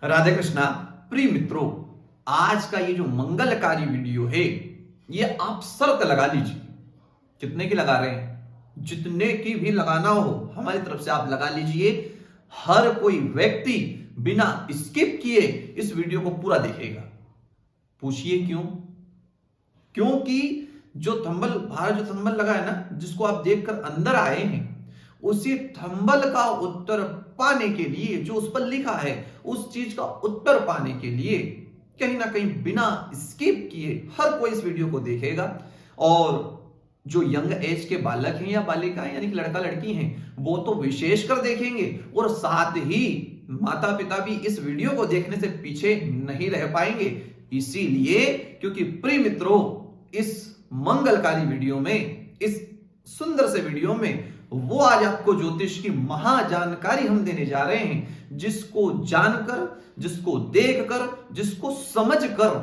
राधे कृष्णा। प्रिय मित्रों, आज का ये जो मंगलकारी वीडियो है, ये आप शर्त लगा लीजिए। कितने की लगा रहे हैं? जितने की भी लगाना हो हमारी तरफ से आप लगा लीजिए। हर कोई व्यक्ति बिना स्किप किए इस वीडियो को पूरा देखेगा। पूछिए क्यों? क्योंकि जो थंबल बाहर जो थंबल लगा है ना, जिसको आप देखकर अंदर आए हैं, उसी थंबल का उत्तर पाने के लिए, जो उस पर लिखा है उस चीज का उत्तर पाने के लिए कहीं ना कहीं बिना स्किप किए हर कोई इस वीडियो को देखेगा। और जो यंग एज के बालक हैं या बालिकाएं यानी कि लड़का लड़की हैं, वो तो विशेषकर देखेंगे, और साथ ही माता पिता भी इस वीडियो को देखने से पीछे नहीं रह पाएंगे। इसीलिए क्योंकि प्रिय मित्रों, इस मंगलकारी वीडियो में, इस सुंदर से वीडियो में वो आज आपको ज्योतिष की महाजानकारी हम देने जा रहे हैं, जिसको जानकर, जिसको देखकर, जिसको समझकर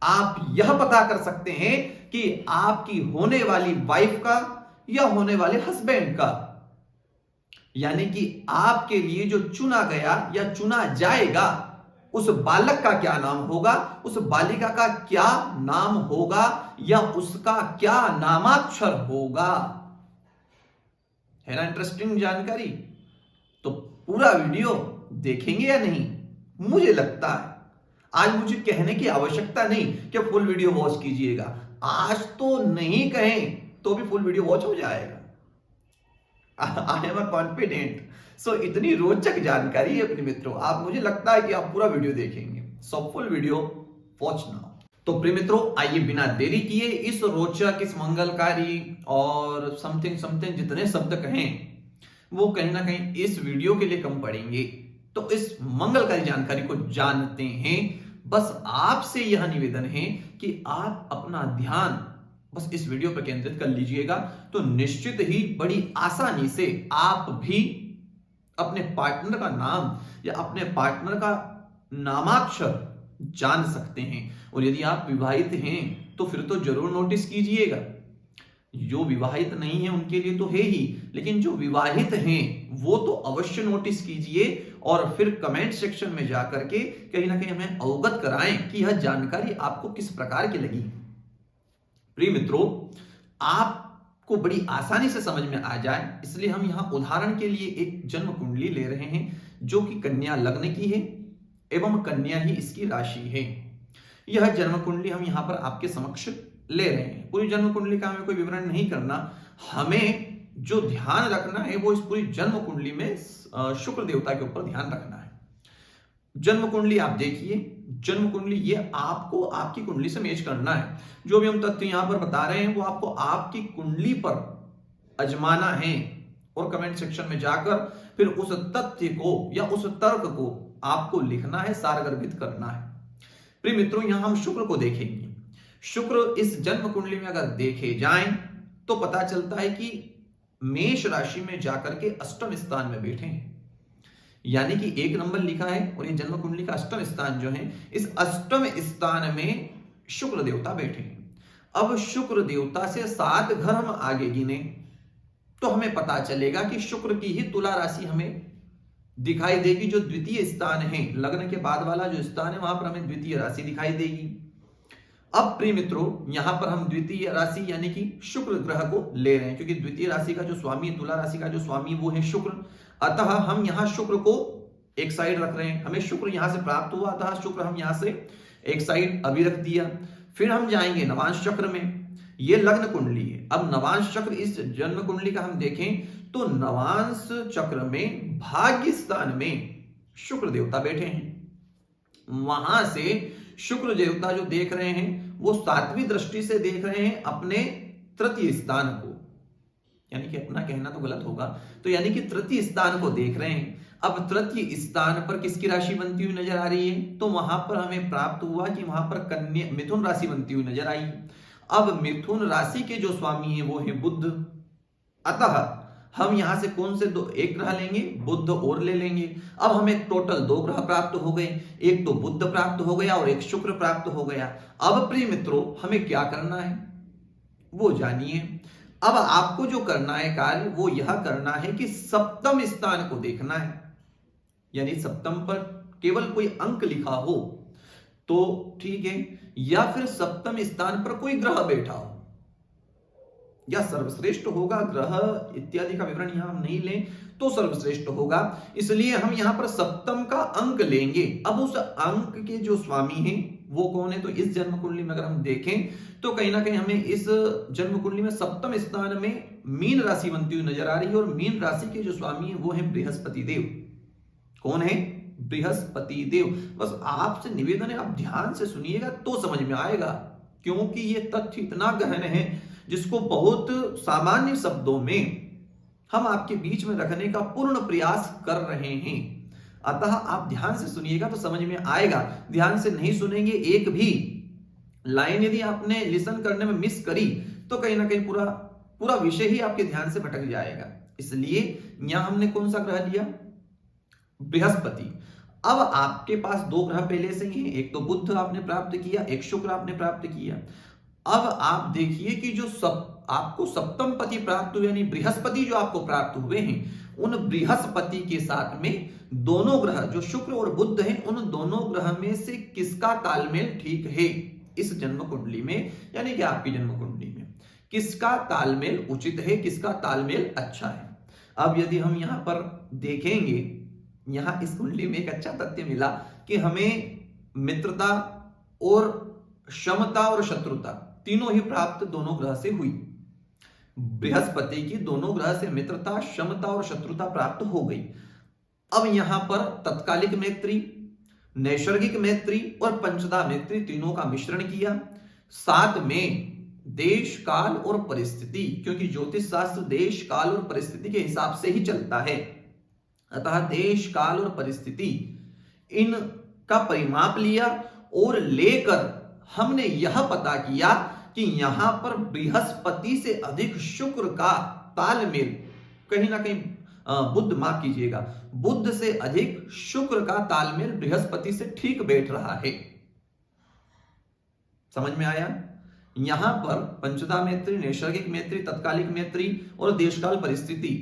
आप यह पता कर सकते हैं कि आपकी होने वाली वाइफ का या होने वाले हस्बैंड का, यानी कि आपके लिए जो चुना गया या चुना जाएगा, उस बालक का क्या नाम होगा, उस बालिका का क्या नाम होगा, या उसका क्या नामाक्षर होगा। है ना इंटरेस्टिंग जानकारी? तो पूरा वीडियो देखेंगे या नहीं? मुझे लगता है आज मुझे कहने की आवश्यकता नहीं कि फुल वीडियो वॉच कीजिएगा। आज तो नहीं कहें तो भी फुल वीडियो वॉच हो जाएगा। I am confident. सो इतनी रोचक जानकारी है अपने मित्रों, आप, मुझे लगता है कि आप पूरा वीडियो देखेंगे। So full video watch now. तो प्रिय मित्रों, आइए बिना देरी किए इस रोचक, इस मंगलकारी और समथिंग समथिंग जितने शब्द कहें वो कहीं ना कहीं इस वीडियो के लिए कम पड़ेंगे। तो इस मंगलकारी जानकारी को जानते हैं। बस आपसे यह निवेदन है कि आप अपना ध्यान बस इस वीडियो पर केंद्रित कर लीजिएगा, तो निश्चित ही बड़ी आसानी से आप भी अपने पार्टनर का नाम या अपने पार्टनर का नामाक्षर जान सकते हैं। और यदि आप विवाहित हैं तो फिर तो जरूर नोटिस कीजिएगा। जो विवाहित नहीं है उनके लिए तो है ही, लेकिन जो विवाहित हैं वो तो अवश्य नोटिस कीजिए, और फिर कमेंट सेक्शन में जाकर के कहीं ना कहीं हमें अवगत कराएं कि यह जानकारी आपको किस प्रकार की लगी। प्रिय मित्रों, आपको बड़ी आसानी से समझ में आ जाए इसलिए हम यहां उदाहरण के लिए एक जन्म कुंडली ले रहे हैं, जो कि कन्या लग्न की है एवं कन्या ही इसकी राशि है। यह जन्म कुंडली हम यहां पर आपके समक्ष ले रहे हैं। पूरी जन्म कुंडली का हमें कोई विवरण नहीं करना, हमें जो ध्यान रखना है वो इस पूरी जन्म कुंडली में शुक्र देवता के ऊपर ध्यान रखना है। जन्म कुंडली आप देखिए, जन्म कुंडली ये आपको आपकी कुंडली से मैच करना है। जो भी हम तथ्य यहां पर बता रहे हैं वो आपको आपकी कुंडली पर अजमाना है, और कमेंट सेक्शन में जाकर फिर उस तथ्य को या उस तर्क को आपको लिखना है, सारगर्भित करना है। प्रिय मित्रों, यहां हम शुक्र को देखेंगे। शुक्र इस जन्म कुंडली में अगर देखे जाएं तो पता चलता है कि मेष राशि में जाकर के अष्टम स्थान में बैठे हैं, यानी कि 1 नंबर लिखा है, और ये जन्म कुंडली का अष्टम स्थान जो है, इस अष्टम स्थान में शुक्र देवता बैठे हैं। अब शुक्र देवता से 7 घर हम आगे गिने तो हमें पता चलेगा कि शुक्र की ही तुला राशि हमें दिखाई देगी, जो द्वितीय स्थान है, लग्न के बाद वाला जो स्थान है वहां पर हमें द्वितीय राशि दिखाई देगी। अब प्रिय मित्रों, यहां पर हम द्वितीय राशि यानी कि शुक्र ग्रह को ले रहे हैं, क्योंकि द्वितीय राशि का जो स्वामी, तुला राशि का जो स्वामी वो है शुक्र। अतः हम यहां शुक्र को एक साइड रख रहे हैं। हमें शुक्र यहां से प्राप्त हुआ, अतः शुक्र हम यहां से एक साइड अभी रख दिया। फिर हम जाएंगे नवांश चक्र में। ये लग्न कुंडली है। अब नवांश चक्र, इस जन्म कुंडली का हम देखें तो नवांश चक्र में भाग्य स्थान में शुक्र देवता बैठे हैं। वहां से शुक्र देवता जो देख रहे हैं वो 7वीं दृष्टि से देख रहे हैं अपने तृतीय स्थान को, यानी कि अपना कहना तो गलत होगा, तो यानी कि तृतीय स्थान को देख रहे हैं। अब तृतीय स्थान पर किसकी राशि बनती हुई नजर आ रही है? तो वहां पर हमें प्राप्त हुआ कि वहां पर कन्या, मिथुन राशि बनती हुई नजर आई। अब मिथुन राशि के जो स्वामी है वो है बुध। अतः हम यहां से कौन से एक ग्रह लेंगे? बुध और ले लेंगे। अब हमें टोटल 2 ग्रह प्राप्त हो गए, एक तो बुध प्राप्त हो गया और एक शुक्र प्राप्त हो गया। अब प्रिय मित्रों, हमें क्या करना है वो जानिए। अब आपको जो करना है कार्य वो यह करना है कि सप्तम स्थान को देखना है, यानी सप्तम पर केवल कोई अंक लिखा हो तो ठीक है, या फिर सप्तम स्थान पर कोई ग्रह बैठा हो, या सर्वश्रेष्ठ होगा ग्रह इत्यादि का विवरण यहां हम नहीं लें तो सर्वश्रेष्ठ होगा, इसलिए हम यहां पर सप्तम का अंक लेंगे। अब उस अंक के जो स्वामी हैं वो कौन है, तो इस जन्म कुंडली में अगर हम देखें तो कहीं ना कहीं हमें इस जन्म कुंडली में सप्तम स्थान में मीन राशि बनती हुई नजर आ रही है, और मीन राशि के जो स्वामी है वो है बृहस्पति देव। कौन है, बृहस्पति देव। बस आपसे निवेदन है, आप ध्यान से सुनिएगा तो समझ में आएगा, क्योंकि ये तथ्य इतना गहन है जिसको बहुत सामान्य शब्दों में हम आपके बीच में रखने का पूर्ण प्रयास कर रहे हैं। अतः आप ध्यान से सुनिएगा तो समझ में आएगा, ध्यान से नहीं सुनेंगे, एक भी लाइन यदि आपने लिसन करने में मिस करी तो कहीं ना कहीं पूरा विषय ही आपके ध्यान से भटक जाएगा। इसलिए यहां हमने कौन सा ग्रह लिया, बृहस्पति। अब आपके पास दो ग्रह पहले से ही हैं, एक तो बुध आपने प्राप्त किया, एक शुक्र आपने प्राप्त किया। अब आप देखिए कि जो आपको सप्तम पति प्राप्त हुए, यानी बृहस्पति जो आपको प्राप्त हुए हैं, उन बृहस्पति के साथ में दोनों ग्रह जो शुक्र और बुध हैं, उन दोनों ग्रह में से किसका तालमेल ठीक है इस जन्म कुंडली में, यानी कि आपकी जन्म कुंडली में किसका तालमेल उचित है, किसका तालमेल अच्छा है। अब यदि हम यहां पर देखेंगे, यहां इस कुंडली में एक अच्छा तथ्य मिला कि हमें मित्रता और क्षमता और शत्रुता तीनों ही प्राप्त दोनों ग्रह से हुई। बृहस्पति की दोनों ग्रह से मित्रता, क्षमता और शत्रुता प्राप्त हो गई। अब यहां पर तत्कालिक मैत्री, नैसर्गिक मैत्री और पंचदा मैत्री तीनों का मिश्रण किया, साथ में देश काल और परिस्थिति, क्योंकि ज्योतिष शास्त्र देश काल और परिस्थिति के हिसाब से ही चलता है, अतः देश काल और परिस्थिति इनका परिमाप लिया और लेकर हमने यह पता किया कि यहां पर बृहस्पति से अधिक शुक्र का तालमेल, कहीं ना कहीं बुध, माफ कीजिएगा, बुध से अधिक शुक्र का तालमेल बृहस्पति से ठीक बैठ रहा है। समझ में आया। यहां पर पंचदा मैत्री, नैसर्गिक मैत्री, तत्कालिक मैत्री और देशकाल परिस्थिति,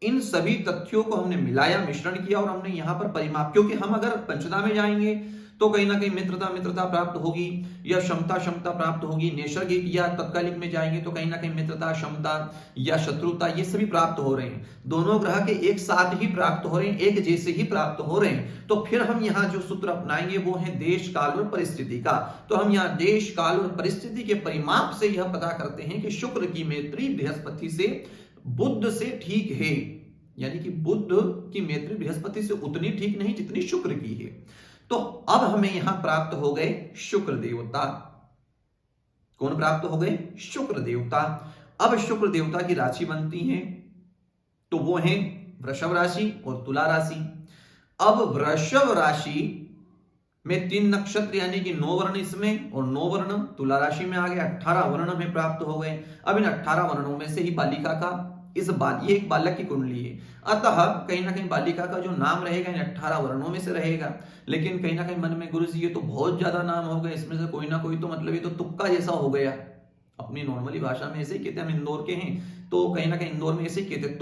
इन सभी तथ्यों को हमने मिलाया, मिश्रण किया और हमने यहां पर परिमाप, क्योंकि हम अगर पंचदा में जाएंगे तो कहीं ना कहीं मित्रता प्राप्त होगी या क्षमता प्राप्त होगी, नैसर्गिक या तत्कालिक में जाएंगे तो कहीं ना कहीं मित्रता, क्षमता या शत्रुता ये सभी प्राप्त हो रहे हैं, दोनों ग्रह के एक साथ ही प्राप्त हो रहे हैं, एक जैसे ही प्राप्त हो रहे हैं। तो फिर हम यहाँ जो सूत्र अपनाएंगे वो है देश काल और परिस्थिति का। तो हम यहाँ देश काल और परिस्थिति के परिमाप से यह पता करते हैं कि शुक्र की मैत्री बृहस्पति से, बुध से ठीक है, यानी कि बुध की मैत्री बृहस्पति से उतनी ठीक नहीं जितनी शुक्र की है। तो अब हमें यहां प्राप्त हो गए शुक्र देवता। कौन प्राप्त हो गए, शुक्र देवता। अब शुक्र देवता की राशि बनती है तो वो है वृषभ राशि और तुला राशि। अब वृषभ राशि में 3 नक्षत्र यानी कि 9 वर्ण इसमें और 9 वर्ण तुला राशि में आ गए, 18 वर्ण में प्राप्त हो गए। अब इन 18 वर्णों में से ही बालिका का ये एक बालक की कुंडली है, अतः कहीं ना कहीं बालिका का जो नाम रहेगा इन 18 वर्णों में से रहेगा। लेकिन कहीं ना कहीं मन में गुरु जी ये तो बहुत ज्यादा नाम हो गए, इसमें से कोई ना कोई तो मतलब ये तो तुक्का जैसा हो गया। अपनी नॉर्मली भाषा में ऐसे ही कहते हैं, हम इंदौर के हैं तो कहीं ना कहीं इंदौर में ऐसे ही कहते हैं,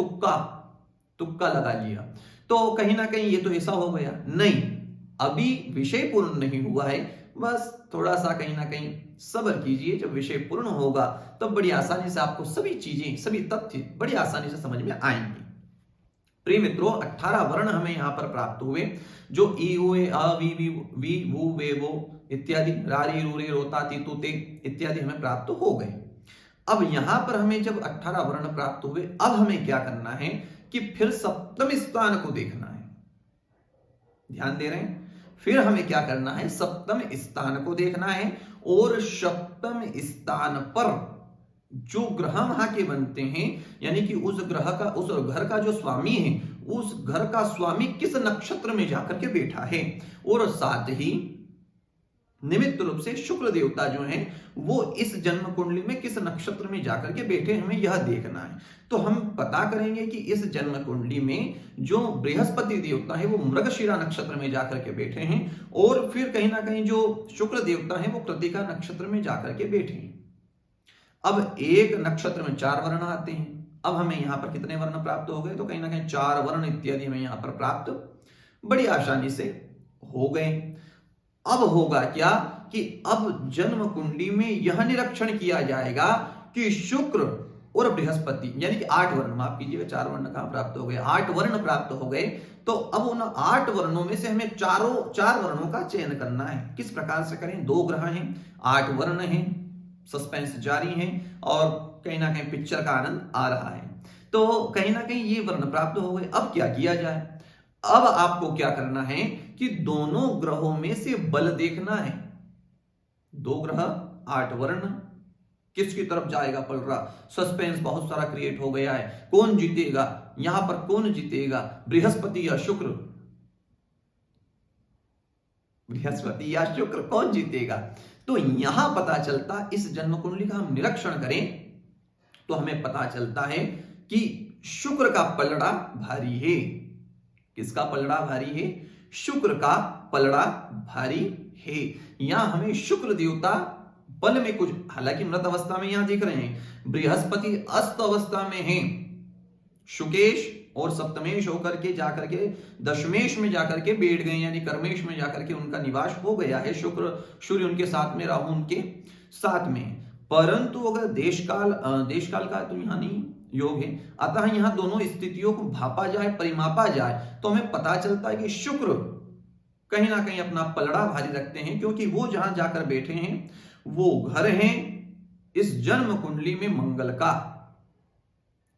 तुक्का लगा लिया, तो कहीं ना कहीं ये तो ऐसा हो गया। नहीं, अभी विषय पूर्ण नहीं हुआ है, बस थोड़ा सा कहीं ना कहीं सब्र कीजिए, जब विषय पूर्ण होगा तब बड़ी आसानी से आपको सभी चीजें, सभी तथ्य बड़ी आसानी से समझ में आएंगे। प्रिय मित्रों, 18 वर्ण हमें यहां पर प्राप्त हुए, जो ई उ ए अ वी वी वू वे वो इत्यादि, रारी रूरे रोता ती तूते इत्यादि हमें प्राप्त हो गए। अब यहां पर हमें जब 18 वर्ण प्राप्त हुए, अब हमें क्या करना है कि फिर सप्तम स्थान को देखना है। ध्यान दे रहे हैं, फिर हमें क्या करना है, सप्तम स्थान को देखना है और सप्तम स्थान पर जो ग्रह वहां के बनते हैं, यानी कि उस ग्रह का, उस घर का जो स्वामी है, उस घर का स्वामी किस नक्षत्र में जाकर के बैठा है, और साथ ही निमित्त रूप से शुक्र देवता जो हैं वो इस जन्म कुंडली में किस नक्षत्र में जाकर के बैठे, हमें यह देखना है। तो हम पता करेंगे कि इस जन्म कुंडली में जो बृहस्पति देवता है वो मृगशिरा नक्षत्र में जाकर के बैठे हैं, और फिर कहीं ना कहीं जो शुक्र देवता है वो कृतिका नक्षत्र में जाकर के बैठे हैं। अब एक नक्षत्र में 4 वर्ण आते हैं। अब हमें यहाँ पर कितने वर्ण प्राप्त हो गए, तो कहीं ना कहीं 4 वर्ण इत्यादि हमें यहाँ पर प्राप्त बड़ी आसानी से हो गए। अब होगा क्या कि अब जन्म कुंडली में यह निरीक्षण किया जाएगा कि शुक्र और बृहस्पति, यानी कि 8 वर्ण, माफ कीजिएगा 4 वर्ण कहां प्राप्त हो गए, 8 वर्ण प्राप्त हो गए। तो अब उन 8 वर्णों में से हमें 4 वर्णों का चयन करना है। किस प्रकार से करें? 2 ग्रह हैं, 8 वर्ण हैं, सस्पेंस जारी है और कहीं ना कहीं पिक्चर का आनंद आ रहा है। तो कहीं ना कहीं ये वर्ण प्राप्त हो गए। अब क्या किया जाए? अब आपको क्या करना है कि दोनों ग्रहों में से बल देखना है। 2 ग्रह, 8 वर्ण, किसकी तरफ जाएगा पलड़ा? सस्पेंस बहुत सारा क्रिएट हो गया है। कौन जीतेगा यहां पर? कौन जीतेगा, बृहस्पति या शुक्र? बृहस्पति या शुक्र, कौन जीतेगा? तो यहां पता चलता, इस जन्म कुंडली का हम निरीक्षण करें तो हमें पता चलता है कि शुक्र का पलड़ा भारी है। किसका पलड़ा भारी है? शुक्र का पलड़ा भारी है। यहां हमें शुक्र देवता बल में कुछ, हालांकि मृत अवस्था में यहां देख रहे हैं, बृहस्पति अस्त अवस्था में है, शुकेश और सप्तमेश होकर के जाकर के दशमेश में जाकर के बैठ गए, यानी कर्मेश में जाकर के उनका निवास हो गया है। शुक्र सूर्य उनके साथ में, राहु उनके साथ में। परंतु अगर देशकाल का तो यहां नहीं योग है, अतः यहां दोनों स्थितियों को भापा जाए, परिमापा जाए तो हमें पता चलता है कि शुक्र कहीं ना कहीं अपना पलड़ा भारी रखते हैं, क्योंकि वो जहां जाकर बैठे हैं वो घर है इस जन्म कुंडली में मंगल का।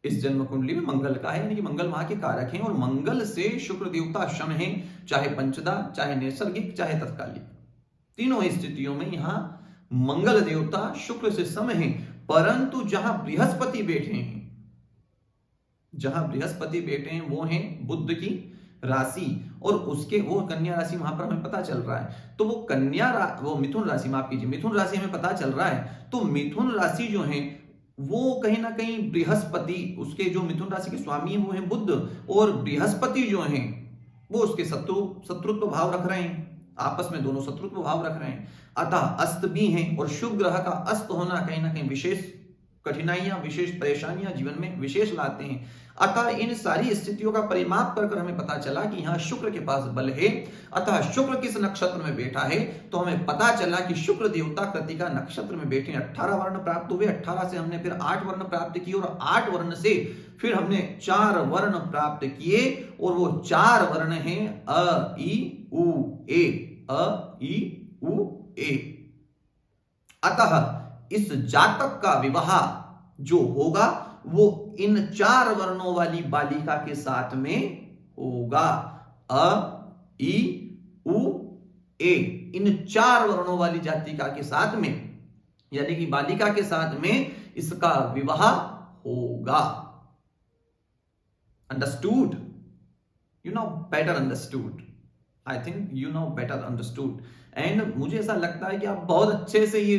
इस जन्म कुंडली में मंगल का है, यानी कि मंगल वहां के कारक हैं और मंगल से शुक्र देवता शम है, चाहे पंचदा, चाहे नैसर्गिक, चाहे तत्कालिक, तीनों स्थितियों में यहां मंगल देवता शुक्र से सम है। परंतु जहां बृहस्पति बैठे हैं, वो हैं बुध की राशि, और उसके वो कन्या राशि वहां पर हमें पता चल रहा है। तो वो मिथुन राशि, माफ कीजिए, मिथुन राशि हमें पता चल रहा है। तो मिथुन राशि जो है वो कहीं ना कहीं बृहस्पति, उसके जो मिथुन राशि के स्वामी है वो है बुध, और बृहस्पति जो है वो उसके शत्रुत्व भाव रख रहे हैं, आपस में दोनों शत्रुत्व भाव रख रहे हैं। अतः अस्त भी हैं, और शुभ ग्रह का अस्त होना कहीं ना कहीं विशेष कठिनाइयां, विशेष परेशानियां जीवन में विशेष लाते हैं। अतः इन सारी स्थितियों का परिमाप कर हमें पता चला कि यहां शुक्र के पास बल है। अतः शुक्र किस नक्षत्र में बैठा है तो हमें पता चला कि शुक्र देवता कृतिका नक्षत्र में बैठे। 18 वर्ण प्राप्त हुए, 18 से हमने फिर 8 वर्ण प्राप्त किए, और 8 वर्ण से फिर हमने 4 वर्ण प्राप्त किए, और वो 4 वर्ण हैं अ ई उ ए, अ ई उ ए। अतः इस जातक का विवाह जो होगा वो इन 4 वर्णों वाली बालिका के साथ में होगा। अ ई उ ए, इन 4 वर्णों वाली जातिका के साथ में, यानी कि बालिका के साथ में इसका विवाह होगा। Understood? You know better understood, I think you know better understood. And मुझे ऐसा लगता है कि आप बहुत अच्छे से ये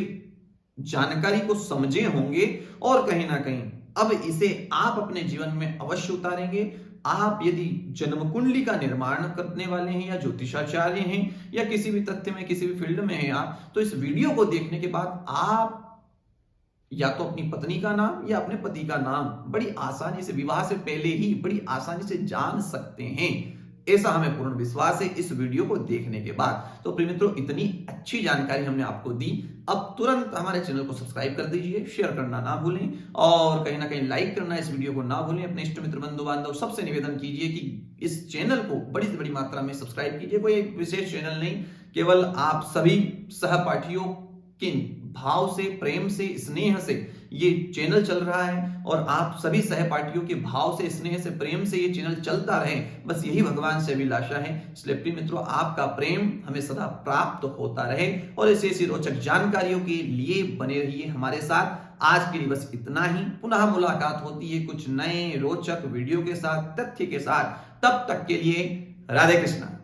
जानकारी को समझे होंगे, और कहीं ना कहीं अब इसे आप अपने जीवन में अवश्य उतारेंगे। आप यदि जन्म कुंडली का निर्माण करने वाले हैं, या ज्योतिषाचार्य हैं, या किसी भी तथ्य में, किसी भी फील्ड में हैं आप, तो इस वीडियो को देखने के बाद आप या तो अपनी पत्नी का नाम या अपने पति का नाम बड़ी आसानी से, विवाह से पहले ही बड़ी आसानी से जान सकते हैं, ऐसा हमें पूर्ण विश्वास है इस वीडियो को देखने के बाद। तो प्रिय मित्रों, इतनी अच्छी जानकारी हमने आपको दी, अब तुरंत हमारे चैनल को सब्सक्राइब कर दीजिए, शेयर करना ना भूलें, और कहीं ना कहीं लाइक करना इस वीडियो को ना भूलें। अपने इष्ट मित्र, बंधु बांधव सबसे निवेदन कीजिए कि इस चैनल को बड़ी से बड़ी मात्रा में सब्सक्राइब कीजिए। कोई एक विशेष चैनल नहीं, केवल आप सभी सहपाठियों के भाव से, प्रेम से, स्नेह से ये चैनल चल रहा है, और आप सभी सहपाठियों के भाव से, स्नेह से, प्रेम से ये चैनल चलता रहे, बस यही भगवान से अभिलाषा है। इसलिए प्रिय मित्रों, आपका प्रेम हमें सदा प्राप्त होता रहे, और ऐसी रोचक जानकारियों के लिए बने रहिए हमारे साथ। आज के लिए बस इतना ही, पुनः मुलाकात होती है कुछ नए रोचक वीडियो के साथ, तथ्य के साथ। तब तक के लिए राधे कृष्णा।